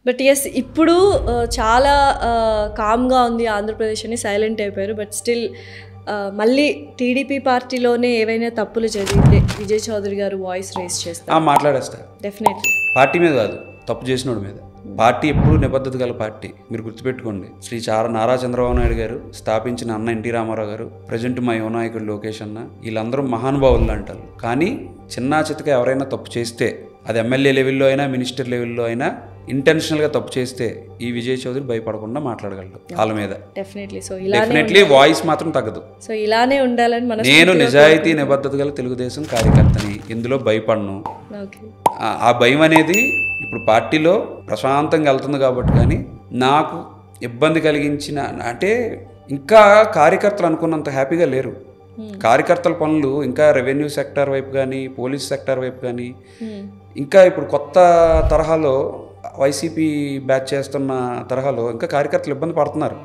But yes ఇప్పుడు చాలా కామ్గా ఉంది ఆంధ్రప్రదేశ్ అని సైలెంట్ అయిపోయారు. బట్ స్టిల్ మళ్ళీ టీడీపీ పార్టీలోనే ఏవైనా తప్పులు జరిగితే విజయ్ చౌదరి గారు వాయిస్ రేస్ చేస్తారు, మాట్లాడేస్తారు. డెఫినెట్లీ పార్టీ మీద కాదు, తప్పు చేసినోడి మీద. పార్టీ ఎప్పుడు నిబద్ధత గల పార్టీ. మీరు గుర్తుపెట్టుకోండి, శ్రీ నారా చంద్రబాబు నాయుడు గారు స్థాపించిన అన్న ఎన్టీ రామారావు గారు, ప్రజెంట్ మా యువనాయకుడు లోకేష్ అన్న, వీళ్ళందరూ మహానుభావులు అంటారు. కానీ చిన్నా చితక ఎవరైనా తప్పు చేస్తే, అది ఎమ్మెల్యే లెవెల్లో అయినా మినిస్టర్ లెవెల్లో అయినా ఇంటెన్షనల్గా తప్పు చేస్తే ఈ విజయ్ చౌదరి భయపడకుండా మాట్లాడగలడు వాళ్ళ మీద. డెఫినెట్లీ వాయిస్ మాత్రం తగ్గదు. సో ఇలానే ఉండాలని నేను నిజాయితీ నిబద్ధత గల తెలుగుదేశం కార్యకర్తని, ఎందులో భయపడను. ఆ భయం అనేది ఇప్పుడు పార్టీలో ప్రశాంతంగా వెళ్తుంది కాబట్టి. కానీ నాకు ఇబ్బంది కలిగించిన అంటే ఇంకా కార్యకర్తలు అనుకున్నంత హ్యాపీగా లేరు. కార్యకర్తల పనులు ఇంకా రెవెన్యూ సెక్టార్ వైపు కానీ, పోలీస్ సెక్టార్ వైపు కానీ, ఇంకా ఇప్పుడు కొత్త తరహాలో వైసీపీ బ్యాచ్ చేస్తున్న తరహాలో ఇంకా కార్యకర్తలు ఇబ్బంది పడుతున్నారు.